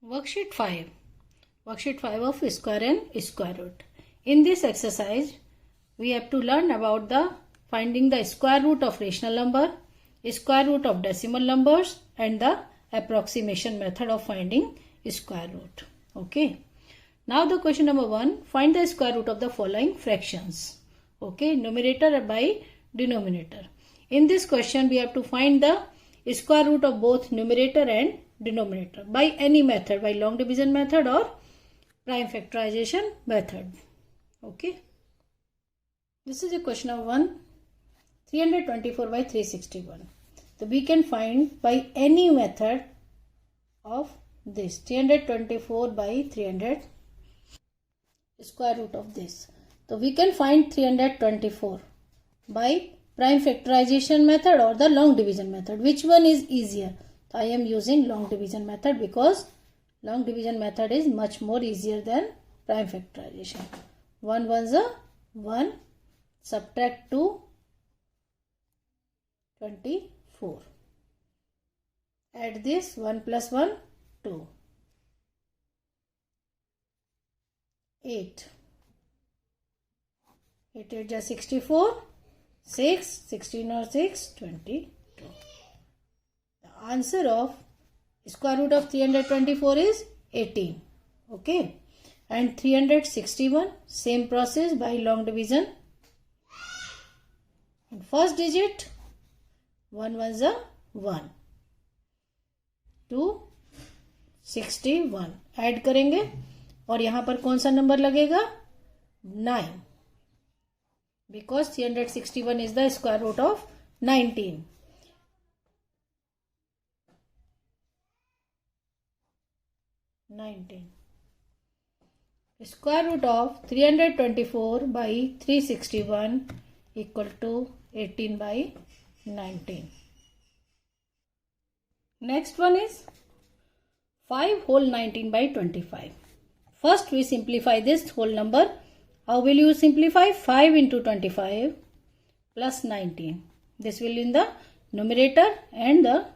Worksheet 5. Worksheet 5 of square and square root. In this exercise, we have to learn about the finding the square root of rational number, square root of decimal numbers, and the approximation method of finding square root. Okay. Now the question number 1, find the square root of the following fractions. Okay, numerator by denominator. In this question, we have to find the square root of both numerator and denominator by any method, by long division method or prime factorization method. Okay. This is a question of 1, 324 by 361. So we can find by any method of this 324 by 300 square root of this. So we can find 324 by prime factorization method or the long division method. Which one is easier? So I am using long division method because long division method is much more easier than prime factorization. 1 ones are 1, subtract 2, 24. Add this 1 plus 1, 2. 8. 8 8 is 64. 6, 16 or 6, 22. The answer of square root of 324 is 18. Okay. And 361, same process by long division. And first digit, 1 ones are 1. 2, 61. Add करेंगे और यहाँ पर कौन सा number लगेगा? 9. Because 361 is the square root of 19. Square root of 324 by 361 equal to 18 by 19. Next one is 5 whole 19 by 25. First we simplify this whole number. How will you simplify? 5 into 25 plus 19. This will be in the numerator and the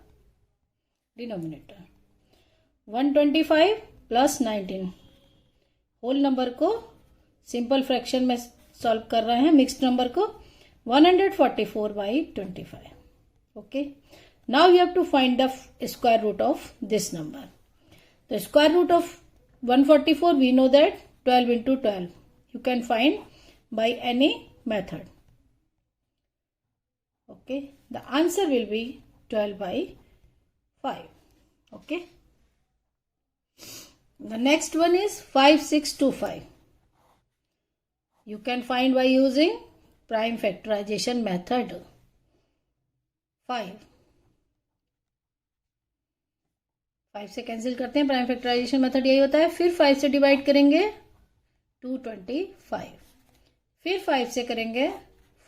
denominator. 125 plus 19. Whole number को simple fraction में solve कर रहे हैं, mixed number को. 144 by 25. Okay. Now you have to find the square root of this number. The square root of 144, we know that 12 into 12. You can find by any method. Okay. The answer will be 12 by 5. Okay. The next one is 5625. You can find by using prime factorization method. 5 से cancel करते हैं, prime factorization method यही होता है. फिर 5 से divide करेंगे 225. फिर 5 से करेंगे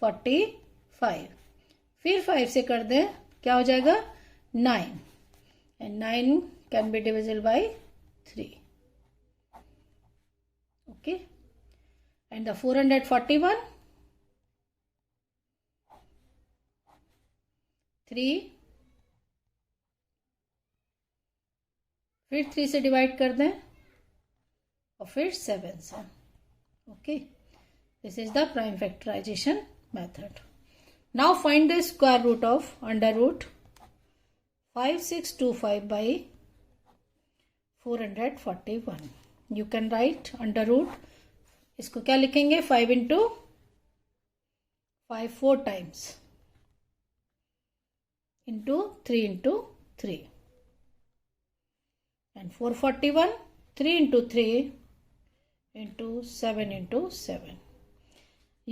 45. फिर 5 से कर दें, क्या हो जाएगा? 9. And 9 can be divisible by 3. Okay. And the 441, 3. फिर 3 से डिवाइड कर दें और फिर 7 से. Okay. This is the prime factorization method. Now find the square root of under root 5625 by 441. You can write under root. इसको क्या लिखेंगे? 5 into 5 4 times into 3 into 3. And 441, 3 into 3 into 7 into 7.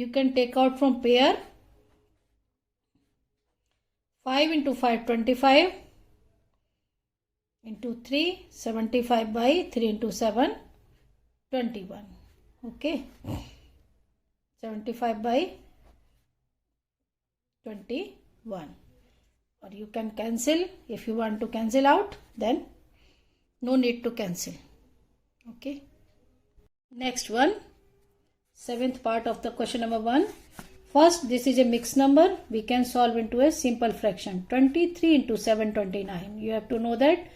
You can take out from pair. 5 into 5, 25 into 3, 75 by 3 into 7, 21. Okay. 75 by 21. Or you can cancel. If you want to cancel out, then no need to cancel. Okay. Next one, 7th part of the question number 1. First, this is a mixed number. We can solve into a simple fraction. 23 into 7, 29. You have to know that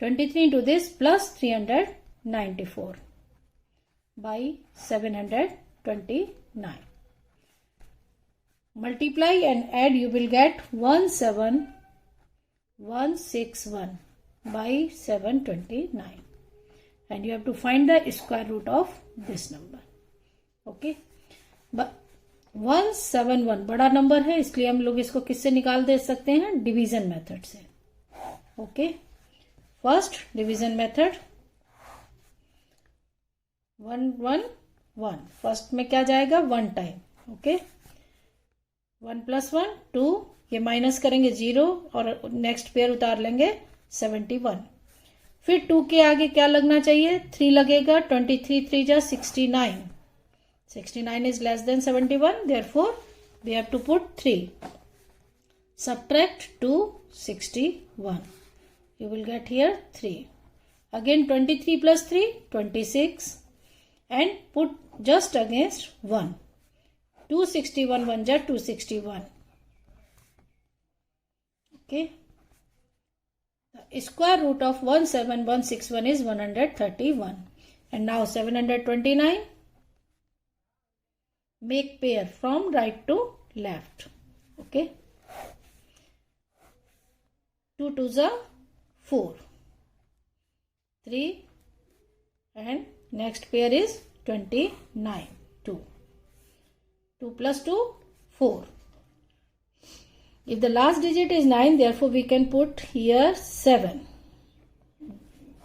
23 into this plus 394 by 729. Multiply and add, you will get 17161 by 729, and you have to find the square root of this number. Okay, but 171 बड़ा number है, इसलिए हम लोग इसको किससे निकाल दे सकते हैं? डिवीजन मेथड से. Okay, first division method 111, first में क्या जाएगा? 1 टाइम. ओके, 1 + 1 2, ये माइनस करेंगे 0 और नेक्स्ट पेयर उतार लेंगे 71. फिर 2 के आगे क्या लगना चाहिए? 3 लगेगा. 23 3 जा 69. 69 is less than 71, therefore we have to put 3. Subtract 261. You will get here 3. Again 23 plus 3, 26, and put just against 1. 261 1 ja 261. Okay. The square root of 17161 is 131. And now 729. Make pair from right to left. Okay, 2 2s are 4, 3, and next pair is 29. 2 plus 2 4. If the last digit is 9, therefore we can put here 7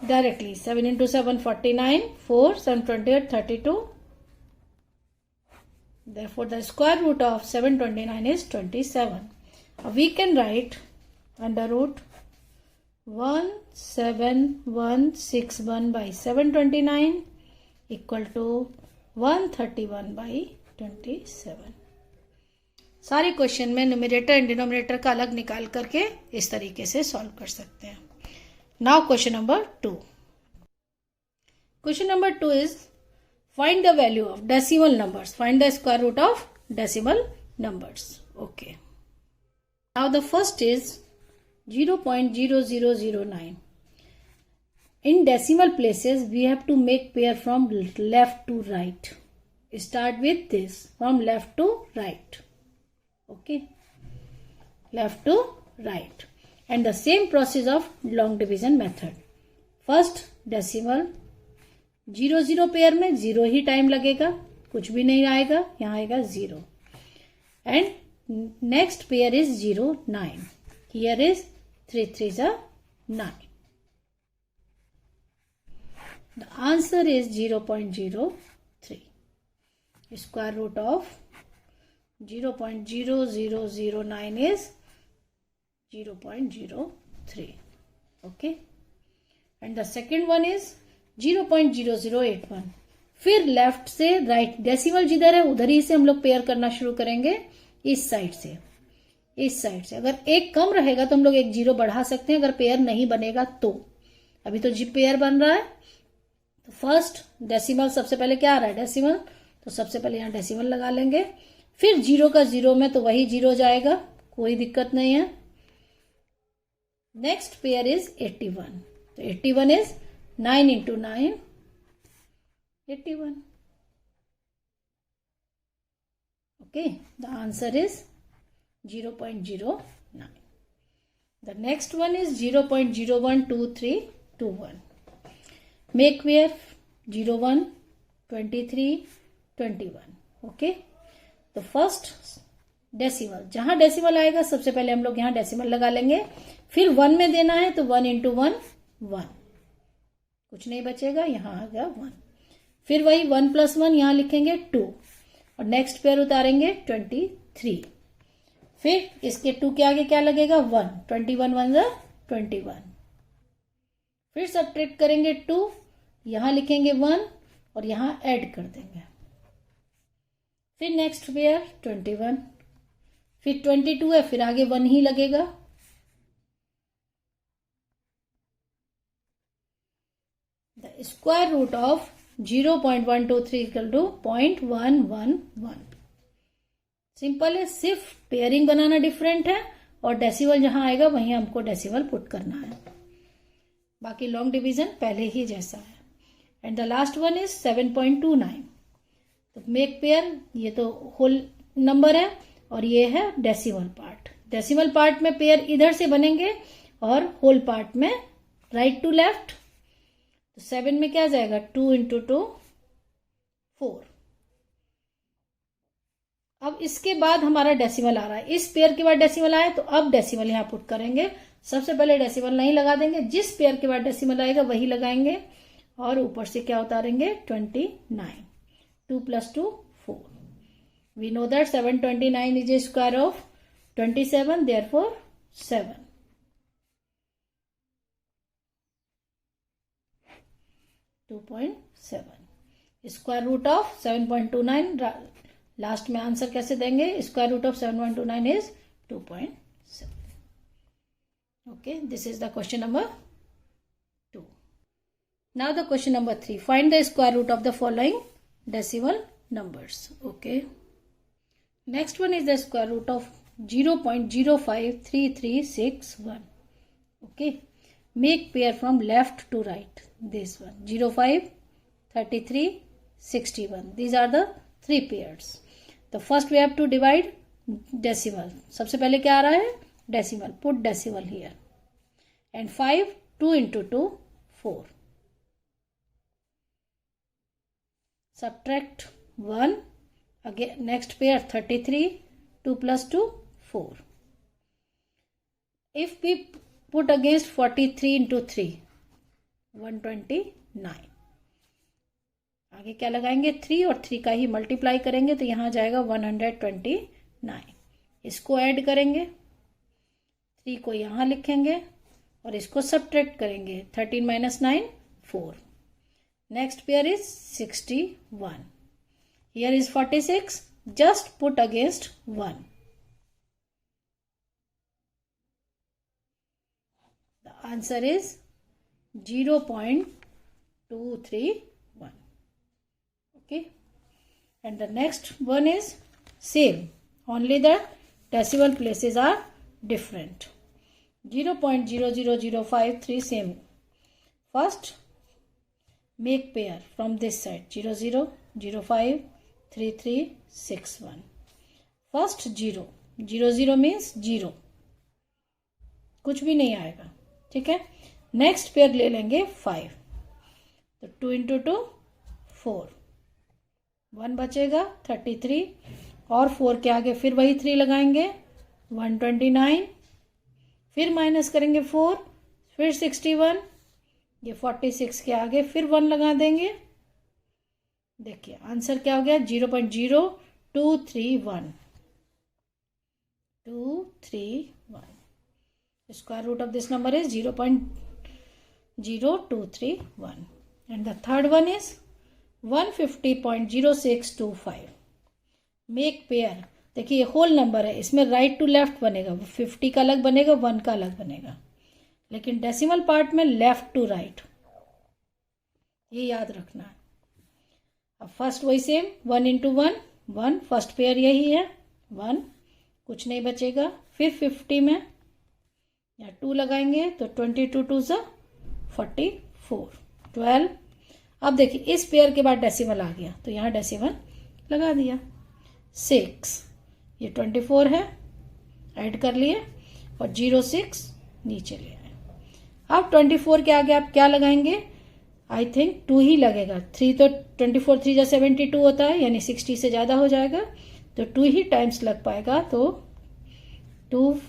directly. 7 into 7 49, 4 7 28 32. Therefore, the square root of 729 is 27. We can write under root 17161 by 729 equal to 131 by 27. सारे question में numerator and denominator का अलग निकाल करके इस तरीके से solve कर सकते हैं. Now question number 2. Question number 2 is find the value of decimal numbers. Find the square root of decimal numbers. Okay. Now the first is 0.0009. In decimal places, we have to make pair from left to right. Start with this, from left to right. Okay. Left to right. And the same process of long division method. First decimal 0 pair में 0 ही time लगेगा, कुछ भी नहीं आएगा, यहाँ आएगा 0. And next pair is 0 9. Here is 3 3 9. The answer is 0.03. Square root of 0.0009 is 0.03. Okay, and the second one is 0.0081. फिर left से राइट, डेसिमल जिधर है उधर ही से हम लोग पेयर करना शुरू करेंगे. इस साइड से, इस साइड से अगर एक कम रहेगा तो हम लोग एक 0 बढ़ा सकते हैं. अगर पेयर नहीं बनेगा तो, अभी तो जी पेयर बन रहा है. तो फर्स्ट डेसिमल, सबसे पहले क्या आ रहा है? डेसिमल. तो सबसे पहले यहाँ डेसिमल लगा लेंगे. फिर 0 का 0 में तो वही 0 जाएगा, कोई दिक्कत नहीं है. Next pair is 81. तो 81 is 9 into 9, 81. Okay, the answer is 0.09. The next one is 0.012321. Make pair 01, 23, 21. Okay, तो फर्स्ट डेसिमल, जहां डेसिमल आएगा सबसे पहले हम लोग यहाँ डेसिमल लगा लेंगे. फिर 1 में देना है तो 1 into 1 1, कुछ नहीं बचेगा, यहाँ आ गया 1. फिर वही 1 + 1 यहाँ लिखेंगे 2, और नेक्स्ट पेयर उतारेंगे 23. फिर इसके 2 के आगे क्या लगेगा? 1. 21 1 21. फिर सब्ट्रैक्ट करेंगे 2, यहाँ लिखेंगे 1 और यहाँ ऐड कर देंगे. फिर नेक्स्ट पेयर 21, फिर 22 है, फिर आगे 1 ही लगेगा. The square root of 0.123 equal to 0.111. Simple है, सिर्फ पेयरिंग बनाना डिफरेंट है और डेसिमल जहां आएगा वहीं हमको डेसिमल पुट करना है. बाकी लॉन्ग डिवीजन पहले ही जैसा है. And the last one is 7.29. तो मेक पेयर, ये तो होल नंबर है और ये है डेसिमल पार्ट. डेसिमल पार्ट में पेयर इधर से बनेंगे और होल पार्ट में राइट टू लेफ्ट. तो 7 में क्या जाएगा, 2 इंटू 2 4. अब इसके बाद हमारा डेसिमल आ रहा है. इस पेयर के बाद डेसिमल आया तो अब डेसिमल यहां पुट करेंगे. सबसे पहले डेसिमल नहीं लगा देंगे, जिस पेयर के बाद डेसिमल आएगा वही लगाएंगे और ऊपर से क्या उतारेंगे, 29. 2 + 2 4. We know that 729 is a square of 27, therefore 7. 2.7. Square root of 7.29. Last में आंसर कैसे देंगे, square root of 7.29 is 2.7. Okay, this is the question number 2. Now the question number 3. Find the square root of the following decimal numbers. Okay. Next one is the square root of 0.053361. Okay. Make pair from left to right. This one 05, 33, 61. These are the 3 pairs. The first we have to divide decimal. सबसे पहले क्या आ रहा है, decimal. Put decimal here. And 5, 2 into 2 4. Subtract 1. Again next pair 33. 2 + 2 4. If we put against 43 into 3 129. आगे क्या लगाएंगे, 3 और 3 का ही मल्टीप्लाई करेंगे तो यहां जाएगा 129. इसको ऐड करेंगे, 3 को यहां लिखेंगे और इसको सब्ट्रैक्ट करेंगे. 13 - 9 4. Next pair is 61. Here is 46. Just put against 1. The answer is 0.231. Okay, and the next one is same, only the decimal places are different. 0.00053 same. First make pair from this side 00, 05, 33, 61. First 0, 00 means 0, कुछ भी नहीं आएगा. ठीक है. Next pair ले लेंगे 5. तो 2 into 2 4. 1 बचेगा 33 और 4 के आगे फिर वही 3 लगाएंगे 129. फिर माइनस करेंगे 4, फिर 61. ये 46 के आगे फिर 1 लगा देंगे. देखिए आंसर क्या हो गया, 0.0231. 231. Square root of this number is 0.0231. And the third one is 150.0625. Make pair. देखिए ये होल नंबर है, इसमें राइट टू लेफ्ट बनेगा. 50 का अलग बनेगा, 1 का अलग बनेगा. लेकिन डेसिमल पार्ट में लेफ्ट टू राइट, ये याद रखना है. अब फर्स्ट वही सेम 1 into 1 1. फर्स्ट पेयर यही है 1, कुछ नहीं बचेगा. फिर 50 में या 2 लगाएंगे तो 22 2 = 44. 12. अब देखिए इस पेयर के बाद डेसिमल आ गया तो यहाँ डेसिमल लगा दिया. 6, ये 24 है, ऐड कर लिए और 06 नीचे ले आए. अब 24 के आगे आप क्या लगाएंगे, आई थिंक 2 ही लगेगा. 3 तो 24 3 = 72 होता है, यानी 60 से ज़्यादा हो जाएगा तो 2 ही टाइम्स लग पाएगा. तो 2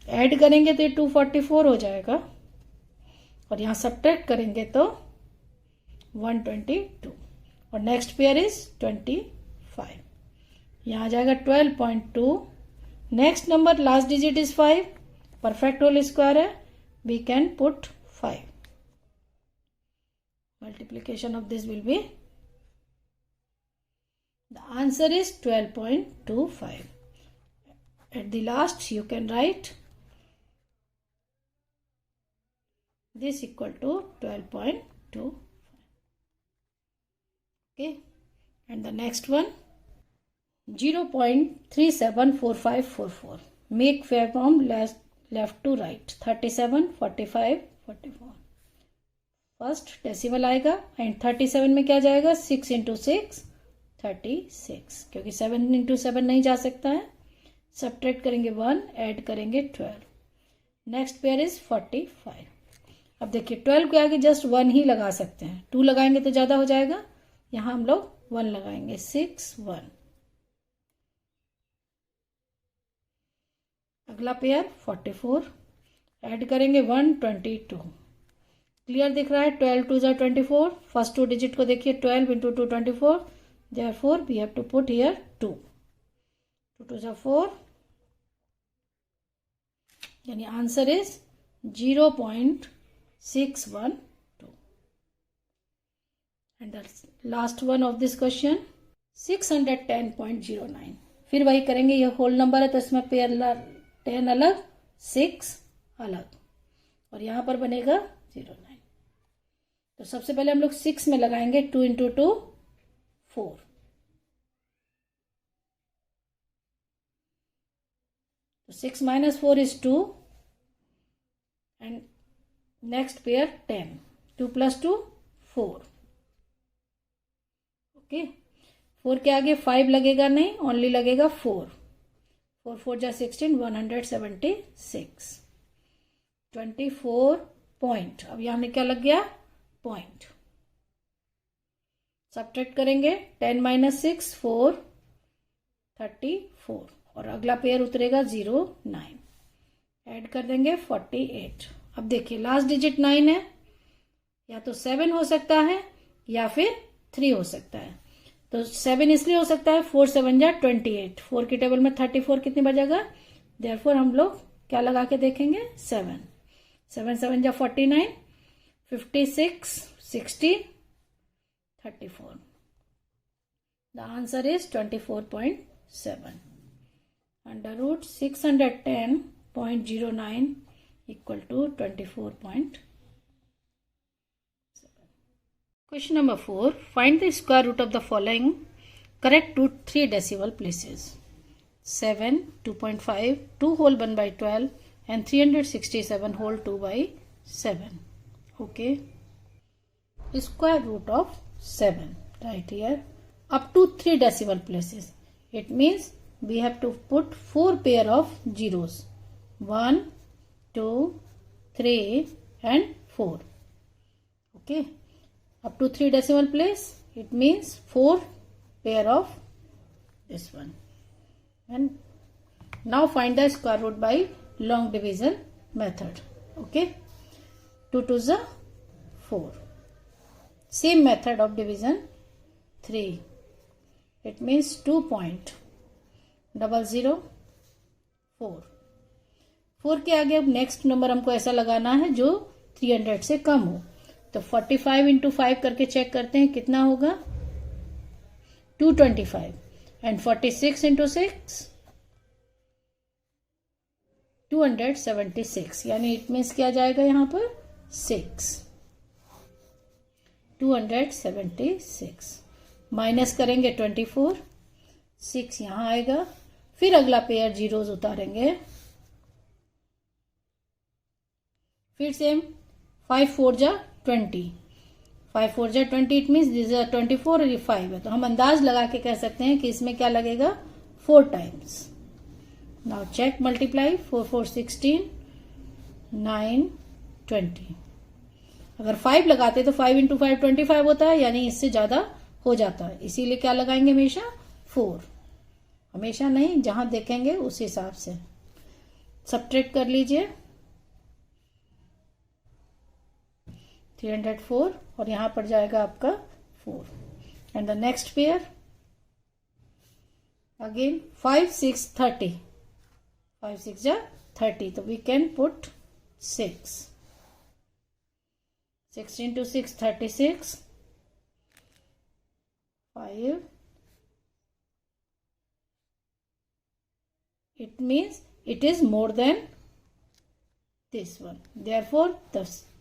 ऐड करेंगे तो ये 244 हो जाएगा और यहाँ सब्ट्रैक्ट करेंगे तो 122. और नेक्स्ट पेयर इज 25. यहाँ आ जाएगा 12.2. Next number last digit is 5. Perfect whole square है, we can put 5. Multiplication of this will be, the answer is 12.25. At the last you can write this equal to 12.25. Okay, and the next one 0.374544. Make pair from left to right 37, 45, 44। First decimal आएगा and 37 में क्या जाएगा, 6 into 6 36, क्योंकि 7 into 7 नहीं जा सकता है। Subtract करेंगे 1, ऐड करेंगे 12। Next pair is 45। अब देखिए 12 के आगे जस्ट 1 ही लगा सकते हैं, 2 लगाएंगे तो ज्यादा हो जाएगा, यहां हम लोग 1 लगाएंगे, 6 1। अगला पेयर 44, ऐड करेंगे 1 22। क्लियर दिख रहा है, 12 2 ज़ा 24। फर्स्ट 2 डिजिट को देखिए, 12 into 2 24, therefore we have to put here 2। 2 2 ज़ा 4, यानी answer is 0.612। And the last one of this question 610.09। फिर वही करेंगे, ये होल नंबर है तो इसमें पेयर 10 अलग 6 अलग, और यहां पर बनेगा 09। तो सबसे पहले हम लोग 6 में लगाएंगे, 2 इंटू 2 4। तो 6 minus 4 is 2 and next pair 10, 2 plus 2 4। Okay, 4 के आगे 5 लगेगा नहीं, ओनली लगेगा 4। 4 4 जा 16, 176। 24 पॉइंट। अब यहां क्या लग गया, पॉइंट। सब्ट्रैक्ट करेंगे 10 माइनस 6 4 34, और अगला पेयर उतरेगा 0 9। ऐड कर देंगे 48। अब देखिए लास्ट डिजिट 9 है, या तो 7 हो सकता है या फिर 3 हो सकता है। तो 7 इसलिए हो सकता है, 4 7 जा 28, 4 की टेबल में 34 कितनी बचेगा, देयरफॉर हम लोग क्या लगा के देखेंगे, 7 7 7 जा 49, 56 60 34। The answer is 24.7. Under root 610.09 equal to 24.7. Question number 4. Find the square root of the following correct to 3 decimal places. 7, 2.5, 2 whole 1 by 12 and 367 whole 2 by 7. Okay. Square root of 7 right here up to 3 decimal places. It means we have to put 4 pair of zeros. 1, 2, 3 and 4. Okay. Up to 3 decimal place, it means 4 pair of this one. And now find the square root by long division method. Okay. 2 2 is 4. Same method of division 3. It means 2.0004. 4 के आगे अब next number हमको ऐसा लगाना है जो 300 से कम हो। तो 45 इंटू 5 करके चेक करते हैं कितना होगा, 225 एंड 46 इंटू 6 276, यानी इट मीन्स क्या जाएगा यहाँ पर 6 276 माइनस करेंगे 24, 6 यहां आएगा। फिर अगला पेयर जीरोज उतारेंगे, फिर सेम 5 4 जा 20, 5 4 जा 20, इट मीन्स दिस इज 24 और ये 5 है, तो हम अंदाज लगा के कह सकते हैं कि इसमें क्या लगेगा 4 टाइम्स। Now check multiply, 4 4 16 9 20। अगर 5 लगाते तो 5 इंटू 5 25 होता है, यानी इससे ज्यादा हो जाता है, इसीलिए क्या लगाएंगे हमेशा 4। हमेशा नहीं, जहां देखेंगे उस हिसाब से सब्ट्रैक्ट कर लीजिए। 304 और यहां पर जाएगा आपका 4 and the next pair again 5 6 30, 5 6 जा 30, तो we can put 6 16 to 6 36, 5, it means it is more than this one, therefore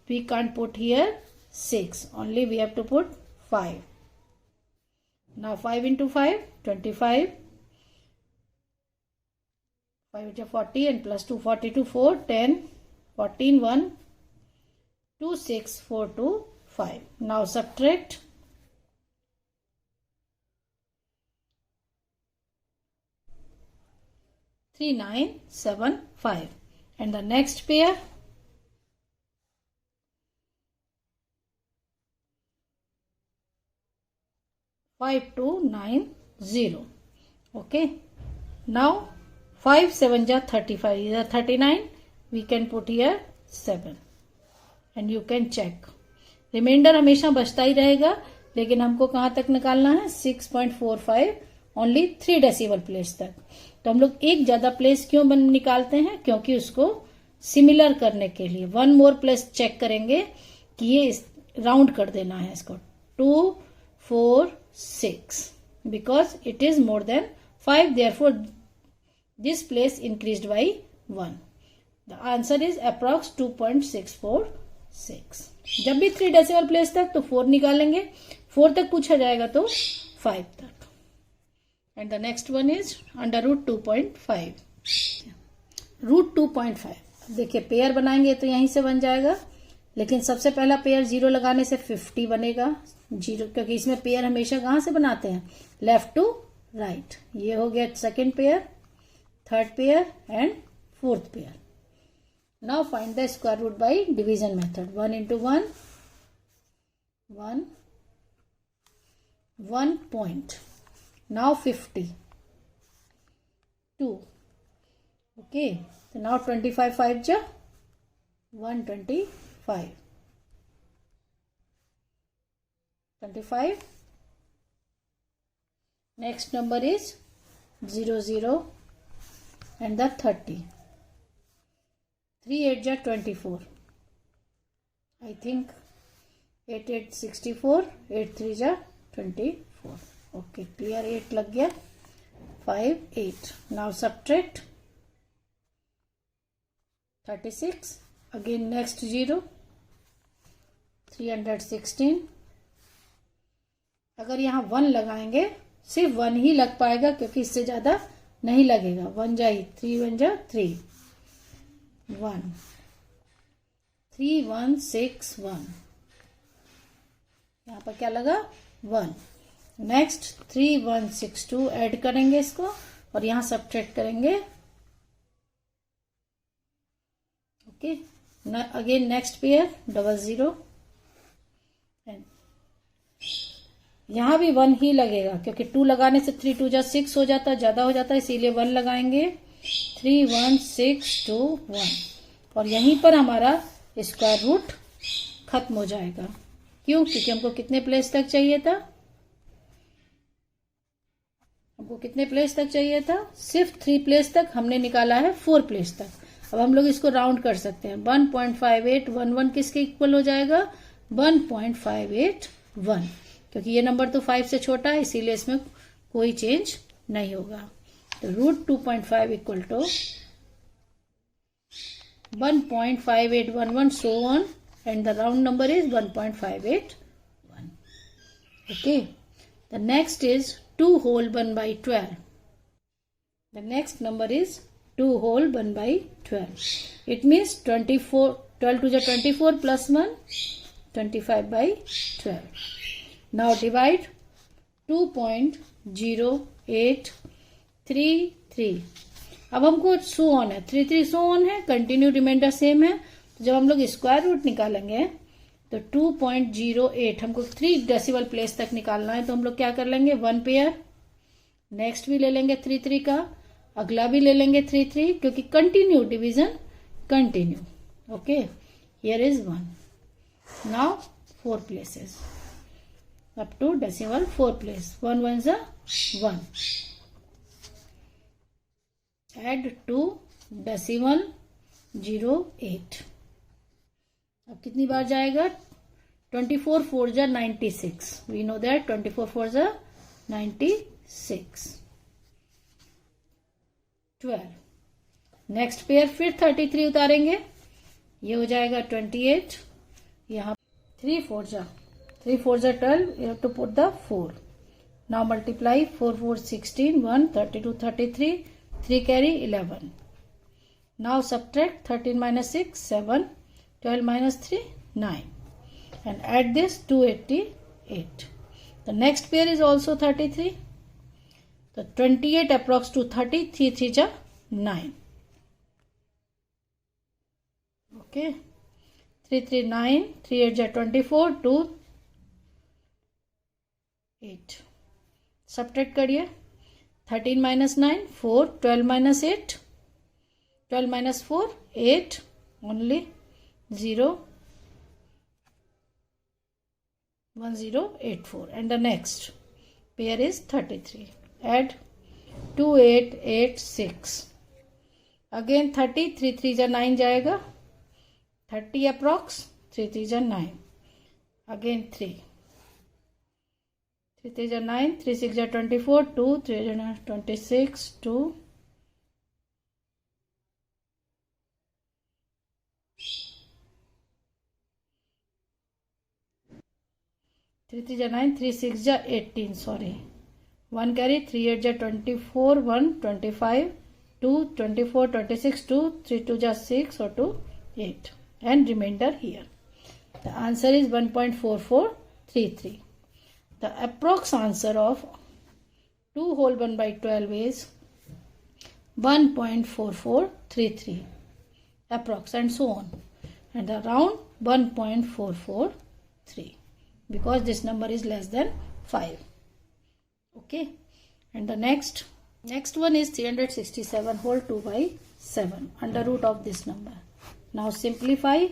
we can't put here 6, only we have to put 5. Now 5 into 5 25, 5 is 40 and plus 2 42 4 10 14 1 2, 6, 4, 2, 5. Now subtract. 3, 9, 7, 5. And the next pair. 5, 2, 9, 0. Okay. Now 5 7 ja 35 is 39. We can put here 7 and you can check. Reminder हमेशा बचता ही रहेगा, लेकिन हमको कहां तक निकालना है? 6.45 only 3 decimal place तक. तो हम लोग एक ज्यादा प्लेस क्यों निकालते हैं? क्योंकि उसको सिमिलर करने के लिए 1 मोर प्लेस चेक करेंगे कि ये राउंड कर देना है इसको. 2, 4, 6 because it is more than 5, therefore this place increased by 1. The answer is approx 2.646. जब भी 3 डेसिमल प्लेस तक तो 4 निकालेंगे, 4 तक पूछा जाएगा तो 5 तक. And the next one is under root 2.5. Root 2.5. देखिए पेयर बनाएंगे तो यहीं से बन जाएगा, लेकिन सबसे पहला पेयर 0 लगाने से 50 बनेगा. 0 क्योंकि इसमें पेयर हमेशा कहां से बनाते हैं? Left to right. ये हो गया second pair, third pair and fourth pair. Now find the square root by division method. 1 into 1, 1, 1 point. Now 50, 2. Okay, so now 25 5 ja 125. 25. Next number is 0 0 and the 30. 3 8 ja 24. I think 8 8 64, 8 3 ja 24. Okay, clear. 8 लग गया. 5 8. Now subtract 36. Again next 0. 316. अगर यहाँ 1 लगाएंगे सिर्फ 1 ही लग पाएगा, क्योंकि इससे ज्यादा नहीं लगेगा. 1 जा 3 1 जा 3. 1 3 1 6 1. यहाँ पर क्या लगा? 1. नेक्स्ट 3 1 6 2 ऐड करेंगे इसको और यहां सब्ट्रैक्ट करेंगे. ओके. Again next pair 0 0. यहां भी 1 ही लगेगा, क्योंकि 2 लगाने से 3 2 जा 6 हो जाता है, ज्यादा हो जाता है, इसीलिए 1 लगाएंगे. 3 1 6 2 1. और यहीं पर हमारा स्क्वायर रूट खत्म हो जाएगा. क्यों? क्योंकि हमको कितने प्लेस तक चाहिए था? हमको कितने प्लेस तक चाहिए था? सिर्फ 3 प्लेस तक. हमने निकाला है 4 प्लेस तक. अब हम लोग इसको राउंड कर सकते हैं. 1.58 11 किसके इक्वल हो जाएगा? 1.581, क्योंकि ये नंबर तो 5 से छोटा है, इसीलिए इसमें कोई चेंज नहीं होगा. तो root 2.5 equal to 1.5811 so on, and the round number is 1.581. Okay. The next is 2 whole 1 by 12. The next number is 2 whole 1 by 12. It means 24, 12 to the 24 plus 1, 25 by 12. Now divide 2.0833. अब हमको so on है, 3 3 so on है, continue reminder same है. तो जब हम लोग square root निकालेंगे तो 2.08 हमको 3 डेसिमल प्लेस तक निकालना है. तो हम लोग क्या कर लेंगे? 1 पेयर, नेक्स्ट भी ले लेंगे 3 3 का, अगला भी ले लेंगे 3 3, क्योंकि continue division continue. Okay. Here is 1. Now 4 places up to decimal 4 place. 1 1 is 1. Add to decimal 08. अब कितनी बार जाएगा? 24 4 जा 96. We know that 24 4 जा 96. 12. नेक्स्ट पेयर फिर 33 उतारेंगे, ये हो जाएगा 28. यहाँ 3 4 जा 3 4 जा 12. You have to put the 4. Now multiply 4 4 16 1 32 33. 3 carry 11. Now subtract 13 minus 6 7. 12 minus 3 9. And add this 288. The next pair is also 33. The 28 approx to 30, 3 3 ja 9. Okay. 3 3 9, 3 8 ja 24, 2 8. Subtract करिए. 13 minus 9, 4, 12 minus 8, 12 minus 4, 8, only 0, 1084. And the next pair is 33. Add 2886. Again 30, 3 3 ja 9 जाएगा. 30 approx, 3 3 ja 9. Again 3. 3 3 ja 9, 3 6 ja 24, 2, 3 ja 26, 2. 3 3 ja 9, 3 6 ja 18, sorry. 1 carry, 3 8 ja 24, 1 25, 2 24, 26, 2, 3 2 ja 6 or 2, 8. And remainder here. The answer is 1.4433. The approx answer of 2 whole 1 by 12 is 1.4433. Approx and so on. And around 1.443. Because this number is less than 5. Okay. And the next one is 367 whole 2 by 7. Under root of this number. Now simplify.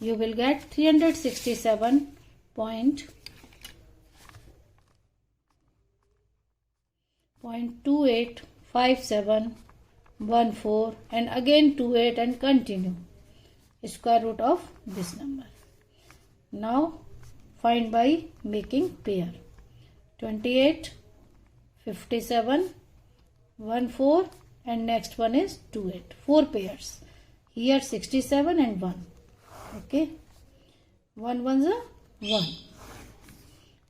You will get 367.285714 and again 28 and continue. Square root of this number. Now find by making pair. 28, 57, 14 and next one is 28. 4 pairs. Here 67 and 1. Okay. 1 1's a 1.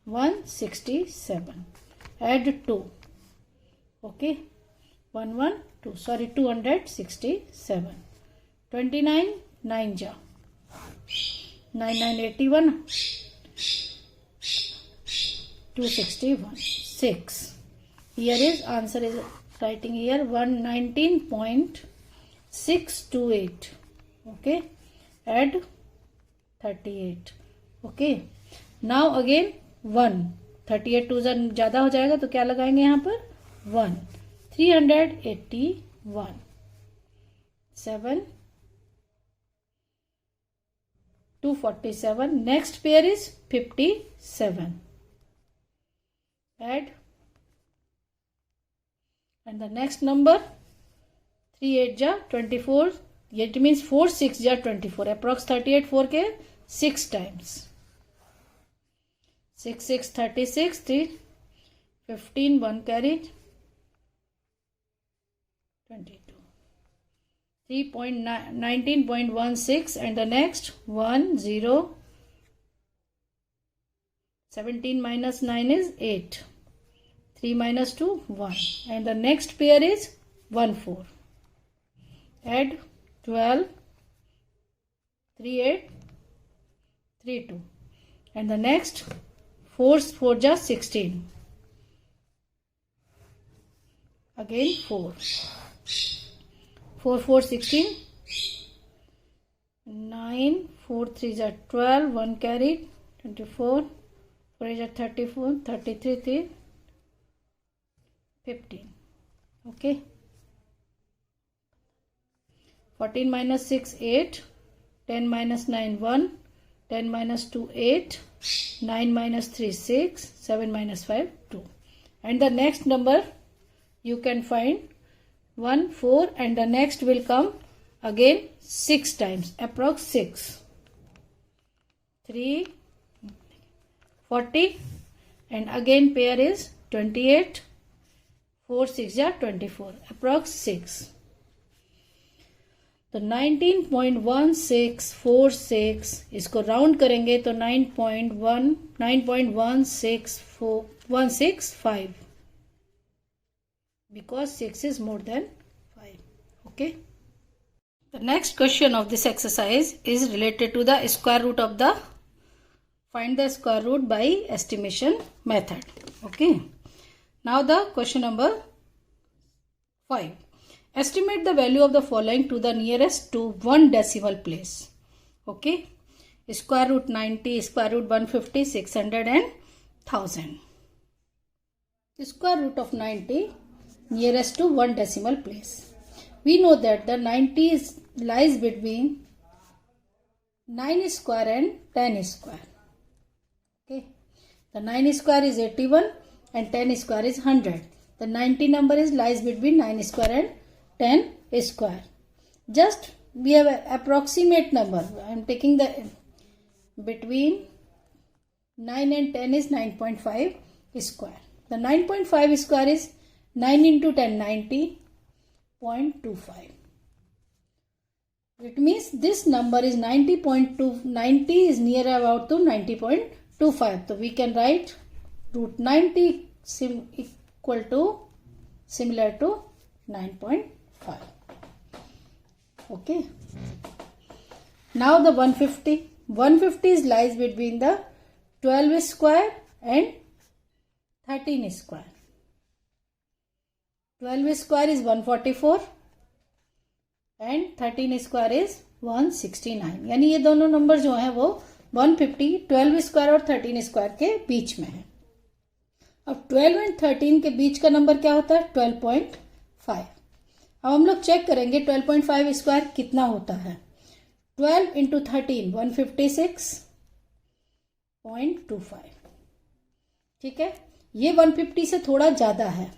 167. Add 2. Okay. 1 1 2. Sorry, 267. 29 9 ja. 9 9 81. 261. 6. Here is answer is writing here 119.628. Okay. Add 38. Okay. Now again 1. 38 to ज़्यादा हो जाएगा तो क्या लगाएंगे यहाँ पर 1. 381. 7. 247. Next pair is 57. Add. And the next number 3 8 ja 24. It means 4 6 ja 24. Approx 38 4 के 6 times. 6 6 36 3 15 1 carry 22. 19.16 and the next 1 0. 17 minus 9 is 8. 3 minus 2 1 and the next pair is 1 4. Add 12 3 8 3 2 and the next 4 4 ja 16. Again 4 4 4 16. 9 4 3 ja 12 1 carried 24 4 ja 34 33 3 15. Okay. 14 minus 6 8. 10 minus 9 1. 10 minus 2 8. 9 minus 3 6. 7 minus 5 2. And the next number you can find 1 4 and the next will come again 6 times. Approx 6. 3 40 and again pair is 28. 4 6 ja 24. Approx 6. तो 19.1646 इसको round करेंगे तो 9.165 because 6 is more than 5. Okay. The next question of this exercise is related to the square root of the find the square root by estimation method. Okay. Now the question number 5. Estimate the value of the following to the nearest to 1 decimal place. Okay. Square root 90, square root 150, 600 and 1000. Square root of 90 nearest to 1 decimal place. We know that the 90 lies between 9 square and 10 square. Okay. The 9 square is 81 and 10 square is 100. The 90 number lies between 9 square and 10 square. Just we have an approximate number. I am taking the between 9 and 10 is 9.5 square. The 9.5 square is 9 into 10, 90.25. It means this number is 90.2. 90 is near about to 90.25. So we can write root 90 equal to similar to 9.5. Okay. Now the 150. 150 lies between the 12 square and 13 square. 12 square is 144 and 13 square is 169. यानी ये दोनों number जो है वो 150 12 square और 13 square के बीच में है. अब 12 एंड 13 के बीच का नंबर क्या होता है? 12.5. अब हम लोग चेक करेंगे 12.5 स्क्वायर कितना होता है. 12 इंटू 13 156.25. ठीक है. ये 150 से थोड़ा ज्यादा है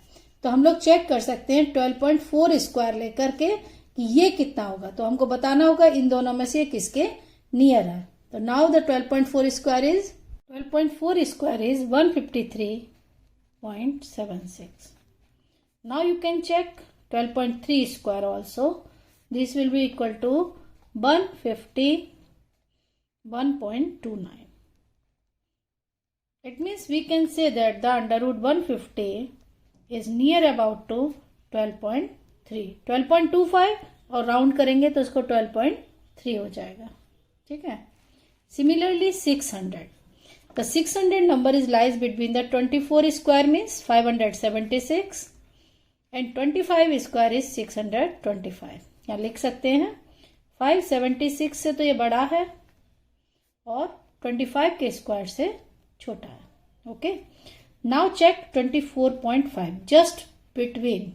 तो हम लोग चेक कर सकते हैं 12.4 स्क्वायर लेकर के कि ये कितना होगा. तो हमको बताना होगा इन दोनों में से किसके नियर है. तो now the 12.4 square is 153.76. Now you can check 12.3 square also. This will be equal to 151.29. It means we can say that the under root 150 is near about to 12.3. 12.25 और राउंड करेंगे तो उसको 12.3 हो जाएगा. ठीक है. Similarly 600. The 600 number is lies between the 24 square means 576 and 25 square is 625. यहाँ लिख सकते हैं 576 से तो ये बड़ा है और 25 के स्क्वायर से छोटा है. Okay. Now check 24.5 just between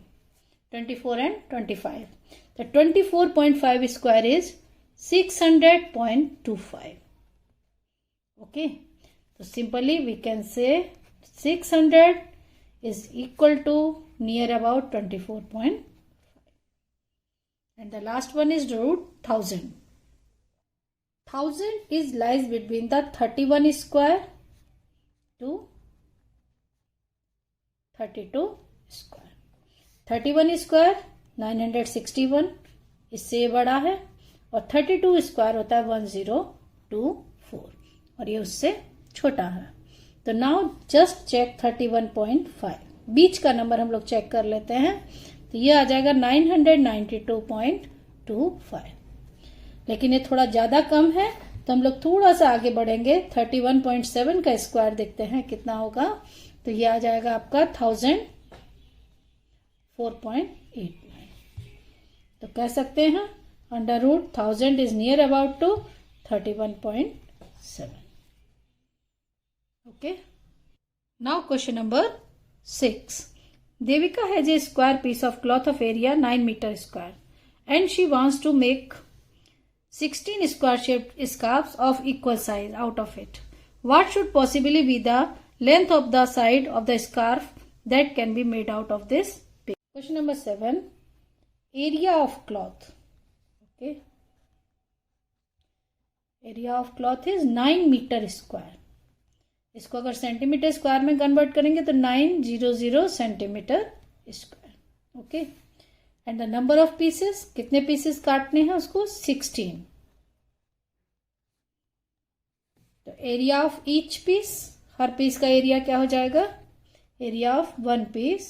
24 and 25. The 24.5 square is 600.25. Okay. तो simply we can say 600 is equal to near about 24.5. And the last one is root 1000. 1000 is lies between the 31 square to 32 square. 31 square 961 इससे बड़ा है और 32 square होता है 1024 और ये उससे छोटा है. तो नाउ जस्ट चेक 31.5. बीच का नंबर हम लोग चेक कर लेते हैं तो ये आ जाएगा 992.25. लेकिन ये थोड़ा ज्यादा कम है तो हम लोग थोड़ा सा आगे बढ़ेंगे. 31.7 का स्क्वायर देखते हैं कितना होगा. तो ये आ जाएगा आपका 1004.89. तो कह सकते हैं under root 1000 is near about to 31.7. Okay. Now question number 6. Devika has a square piece of cloth of area 9 meter square and she wants to make 16 square shaped scarves of equal size out of it. What should possibly be the length of the side of the scarf that can be made out of this piece? Question number 7. Area of cloth. Okay. Area of cloth is 9 meter square. इसको अगर centimetre square में convert करेंगे तो 900 centimetre square. Okay. And the number of pieces कितने pieces काटने हैं उसको 16. तो एरिया ऑफ ईच पीस हर पीस का एरिया क्या हो जाएगा? Area of one piece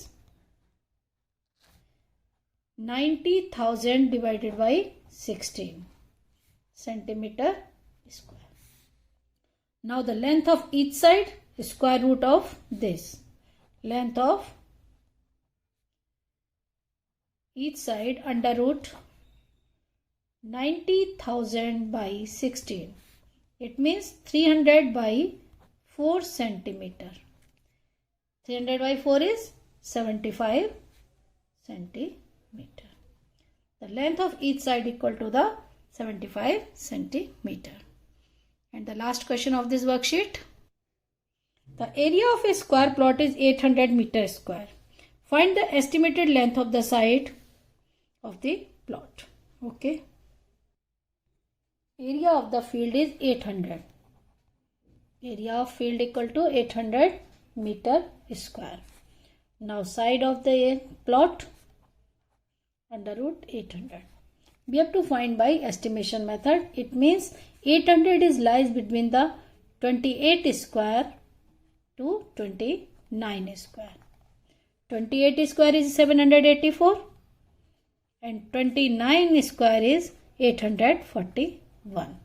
90,000 divided by 16 centimeter square. Now the length of each side, square root of this. Length of each side under root 90,000 by 16. It means 300 by 4 centimeter. 300 by 4 is 75 centimeter. The length of each side equal to the 75 centimeter. And the last question of this worksheet. The area of a square plot is 800 meter square. Find the estimated length of the side of the plot. Okay. Area of the field is 800. Area of field equal to 800 meter square. Now side of the plot under root 800. We have to find by estimation method. It means 800 lies between the 28 square to 29 square. 28 square is 784 and 29 square is 841.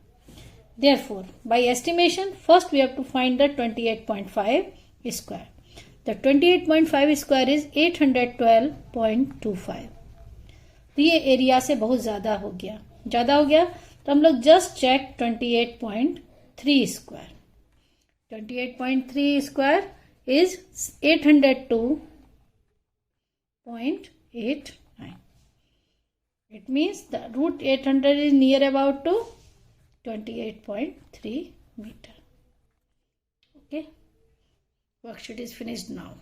Therefore, by estimation, first we have to find the 28.5 square. The 28.5 square is 812.25. तो ये area से बहुत ज़्यादा हो गया तो हम लोग just check 28.3 square. 28.3 square is 802.89. It means the root 800 is near about to 28.3 meter. Okay. Worksheet is finished now.